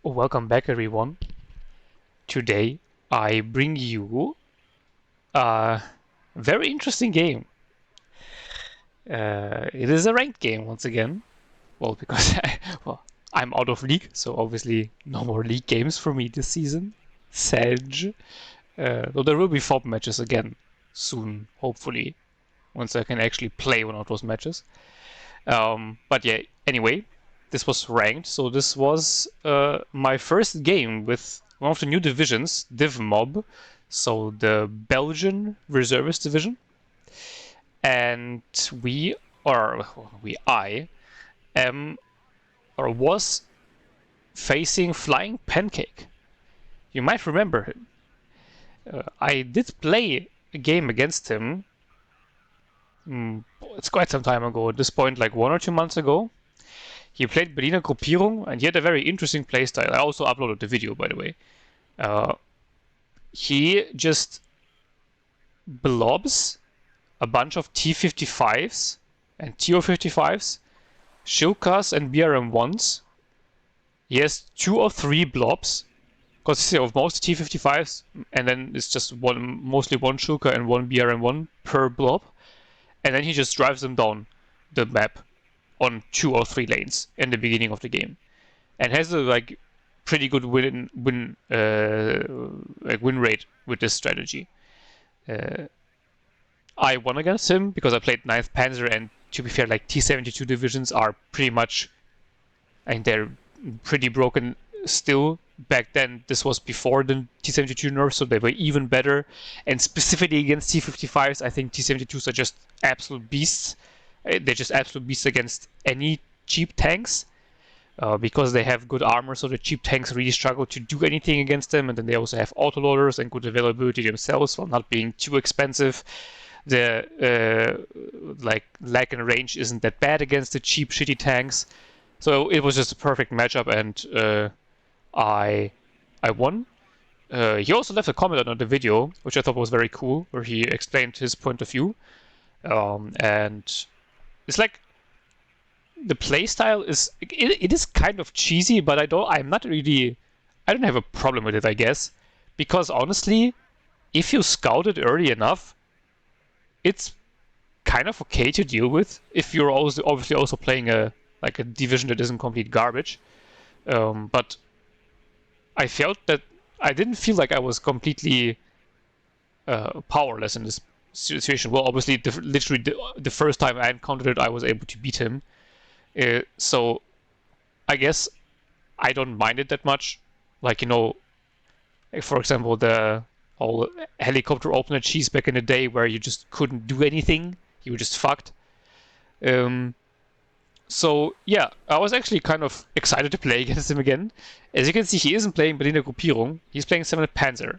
Welcome back, everyone. Today I bring you a very interesting game. It is a ranked game once again. Well, because I'm out of league, so obviously no more league games for me this season. Sedge. Though there will be FOB matches again soon, hopefully, once I can actually play one of those matches. But yeah, anyway, this was ranked, so this was my first game with one of the new divisions, Divmob, so the Belgian reservist division. And I am or was facing Flying Pancake. You might remember him. I did play a game against him. It's quite some time ago. At this point, like 1 or 2 months ago. He played Berliner Gruppierung, and he had a very interesting playstyle. I also uploaded the video, by the way. He just blobs a bunch of T55s and TO55s, Shilkas and BRM1s. He has 2 or 3 blobs, consisting of most T55s, and then it's just mostly one Shilka and one BRM1 per blob. And then he just drives them down the map on 2 or 3 lanes in the beginning of the game, and has a pretty good win rate with this strategy. I won against him because I played 9th Panzer, and to be fair, like T72 divisions are pretty much, and they're pretty broken still. Back then, this was before the T72 nerfs, so they were even better. And specifically against T55s, I think T72s are just absolute beasts. They're just absolute beasts against any cheap tanks because they have good armor, so the cheap tanks really struggle to do anything against them. And then they also have autoloaders and good availability themselves while not being too expensive. The lag and range isn't that bad against the cheap, shitty tanks. So it was just a perfect matchup, and I won. He also left a comment on the video, which I thought was very cool, where he explained his point of view. And it's like the playstyle is it is kind of cheesy, but I don't have a problem with it, I guess, because honestly, if you scout it early enough, it's kind of okay to deal with. If you're obviously also playing a division that isn't complete garbage, but I felt that I didn't feel like I was completely powerless in this situation. Well, obviously, literally the first time I encountered it, I was able to beat him. So I guess I don't mind it that much. Like, for example, the whole helicopter opener cheese back in the day where you just couldn't do anything. You were just fucked. So yeah, I was actually kind of excited to play against him again. As you can see, he isn't playing Berliner Gruppierung. He's playing 7th Panzer,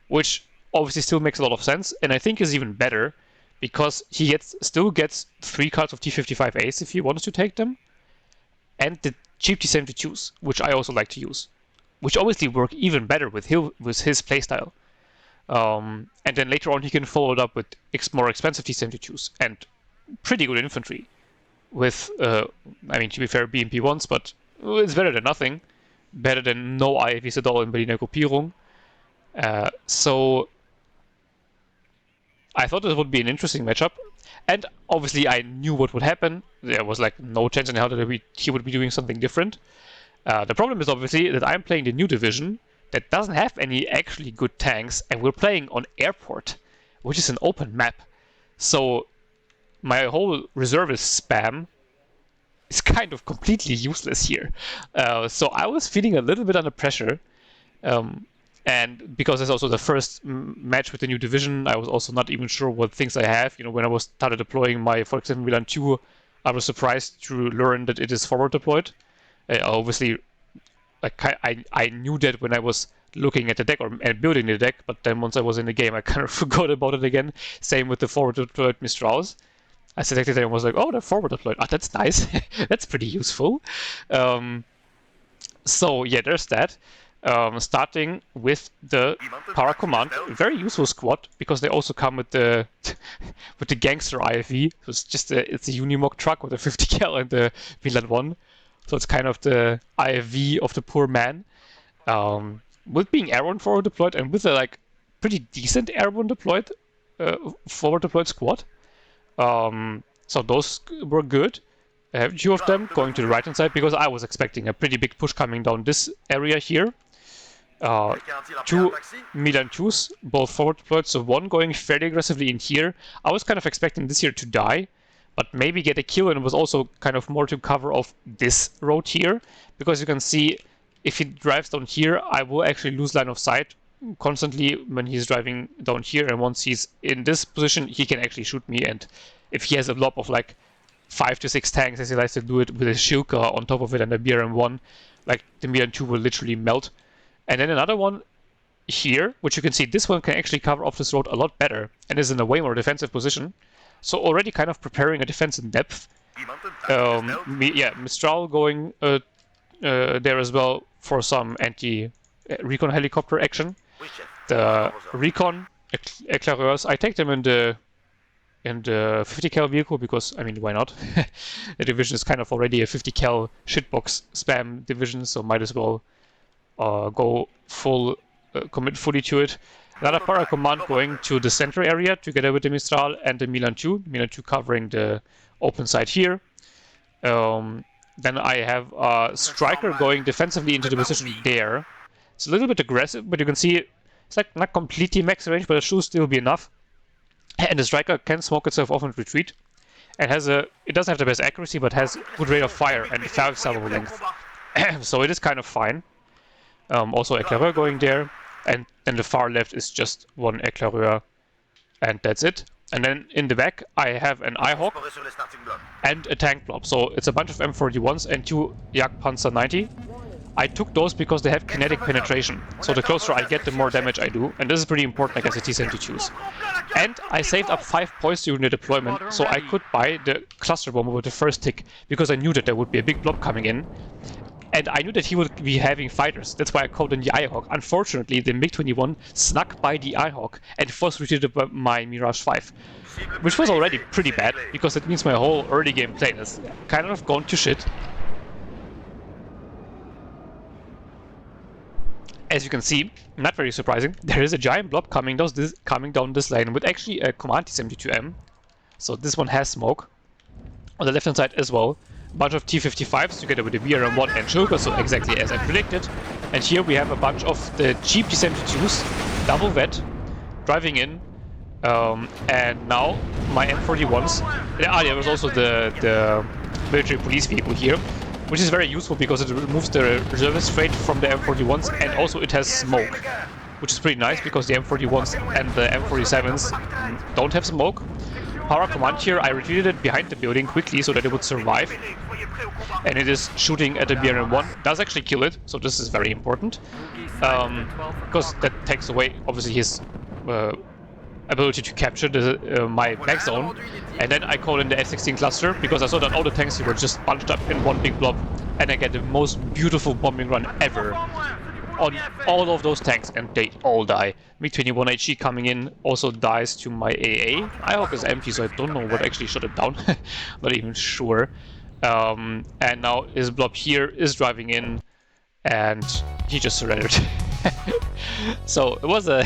which obviously still makes a lot of sense, and I think is even better because he still gets 3 cards of T55As if he wants to take them, and the cheap T72s, which I also like to use, which obviously work even better with his playstyle. And then later on he can follow it up with more expensive T72s and pretty good infantry. With, to be fair, BMP1s, but it's better than nothing. Better than no IFVs at all in Berliner Gruppierung. So I thought this would be an interesting matchup. And obviously I knew what would happen. There was no chance in hell that he would be doing something different. The problem is obviously that I'm playing the new division that doesn't have any actually good tanks, and we're playing on Airport, which is an open map. So my whole reservist spam is kind of completely useless here. So I was feeling a little bit under pressure. And because it's also the first match with the new division, I was also not even sure what things I have. When I started deploying my, for example, Milan 2, I was surprised to learn that it is forward deployed. Obviously, I knew that when I was looking at the deck and building the deck, but then once I was in the game, I kind of forgot about it again. Same with the forward deployed Mistrals. I selected it and was like, oh, they're forward deployed. Oh, that's nice. That's pretty useful. So yeah, there's that. Starting with the Para Command, very useful squad because they also come with the with the gangster IFV. So it's a Unimog truck with a 50 cal and the Milan 1. So it's kind of the IFV of the poor man. With being airborne forward deployed and with a like pretty decent airborne deployed forward deployed squad. So those were good. I have two of them going to the right hand side because I was expecting a pretty big push coming down this area here. Two Milan 2s, both forward deployed, so one going fairly aggressively in here. I was kind of expecting this here to die, but maybe get a kill, and it was also kind of more to cover off this road here, because you can see if he drives down here, I will actually lose line of sight constantly when he's driving down here, and once he's in this position, he can actually shoot me, and if he has a blob of like 5 to 6 tanks, as he likes to do it with a Shilka on top of it and a BRM1, like the Milan 2 will literally melt. And then another one here, which you can see this one can actually cover off this road a lot better and is in a way more defensive position. So already kind of preparing a defense in depth. Mistral going there as well for some anti-recon helicopter action. The recon éclaireurs, I take them in the 50 cal vehicle because, I mean, why not? The division is kind of already a 50 cal shitbox spam division, so might as well go commit fully to it. Another para command going to the center area together with the Mistral and the Milan 2. Milan 2 covering the open side here. Then I have a striker going defensively into the position there. It's a little bit aggressive, but you can see it's like not completely max range, but it should still be enough. And the striker can smoke itself off and retreat. And it doesn't have the best accuracy, but has good rate of fire and 5 salvo length. So it is kind of fine. Also éclaireur going there, and then the far left is just one éclaireur, and that's it. And then in the back I have an IHawk and a tank blob. So it's a bunch of M41s and 2 Yak Panzer 90. I took those because they have kinetic penetration. So the closer I get, the more damage I do, and this is pretty important against the T-72s. And I saved up 5 points during the deployment, so I could buy the cluster bomber with the first tick, because I knew that there would be a big blob coming in. And I knew that he would be having fighters. That's why I called in the IHawk. Unfortunately, the MiG-21 snuck by the IHawk and force retreated my Mirage 5. Which was already pretty bad, because it means my whole early game play has kind of gone to shit. As you can see, not very surprising, there is a giant blob coming down this lane with actually a Command T-72M. So this one has smoke. On the left hand side as well. Bunch of T-55s together with the BRM1 and Shilka, so exactly as I predicted. And here we have a bunch of the cheap T-72s, double vet, driving in. And now my M41s. There was also the military police vehicle here, which is very useful because it removes the reservist rate from the M41s, and also it has smoke, which is pretty nice because the M41s and the M47s don't have smoke. Power command here, I retreated it behind the building quickly so that it would survive. And it is shooting at the BRM1, does actually kill it, so this is very important. Because that takes away, obviously, his ability to capture my back zone. And then I call in the F-16 cluster, because I saw that all the tanks were just bunched up in one big blob. And I get the most beautiful bombing run ever on all of those tanks, and they all die. MiG-21 HE coming in also dies to my AA. IHawk is empty, so I don't know what actually shut it down. Not even sure. And now his blob here is driving in, and he just surrendered. So it was a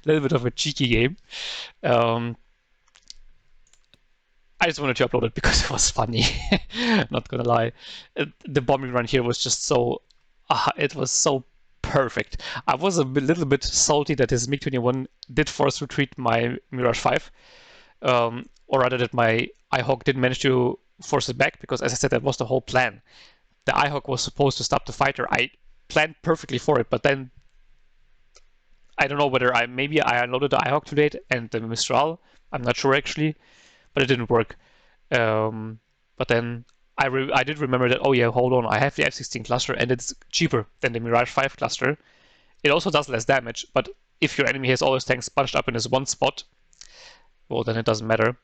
little bit of a cheeky game. I just wanted to upload it because it was funny. Not gonna lie. The bombing run here was just so... it was so perfect. I was a little bit salty that his MiG-21 did force retreat my Mirage 5. Or rather that my IHawk didn't manage to force it back, because as I said, that was the whole plan. The IHawk was supposed to stop the fighter. I planned perfectly for it, but then I don't know whether maybe I unloaded the IHawk too late and the Mistral. I'm not sure actually, but it didn't work. But then I did remember that, oh yeah, hold on, I have the F-16 cluster and it's cheaper than the Mirage 5 cluster. It also does less damage, but if your enemy has all his tanks bunched up in this one spot, well, then it doesn't matter.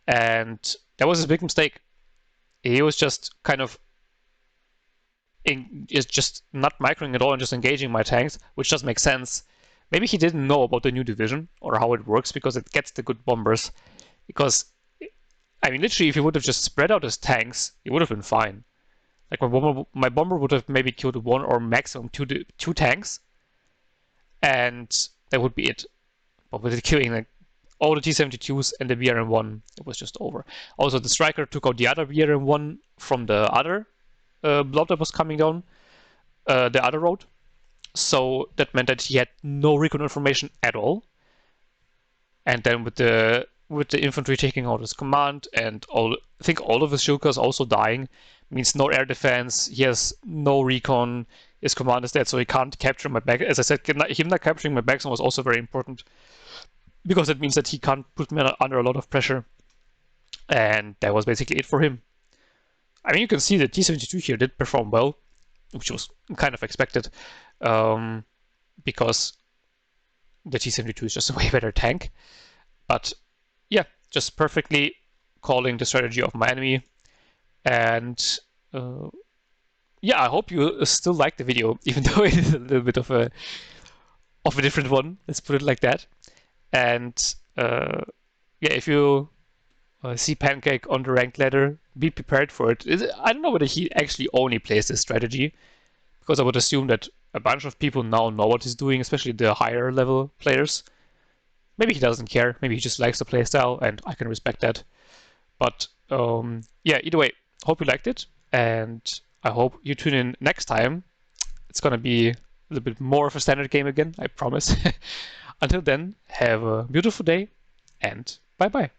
And that was a big mistake. He was just kind of just not microing at all and just engaging my tanks, which does make sense. Maybe he didn't know about the new division or how it works, because it gets the good bombers. Because, I mean, literally, if he would have just spread out his tanks, he would have been fine. Like my bomber would have maybe killed one or maximum two tanks, and that would be it. But with it killing like all the T-72s and the BRM-1, it was just over. Also, the striker took out the other BRM-1 from the other blob that was coming down the other road. So that meant that he had no recon information at all. And then with the infantry taking out his command and I think all of his shulkers also dying, means no air defense. He has no recon. His command is dead, so he can't capture my back. As I said, him not capturing my backzone was also very important because it means that he can't put me under a lot of pressure. And that was basically it for him. I mean, you can see that T-72 here did perform well, which was kind of expected, because the T-72 is just a way better tank. But yeah, just perfectly calling the strategy of my enemy. And yeah, I hope you still like the video, even though it is a little bit of a different one. Let's put it like that. And yeah, if you see Pancake on the ranked ladder, be prepared for it. I don't know whether he actually only plays this strategy, because I would assume that a bunch of people now know what he's doing, especially the higher level players. Maybe he doesn't care. Maybe he just likes the playstyle, and I can respect that. But yeah, either way, hope you liked it, and I hope you tune in next time. It's gonna be a little bit more of a standard game again, I promise. Until then, have a beautiful day, and bye-bye.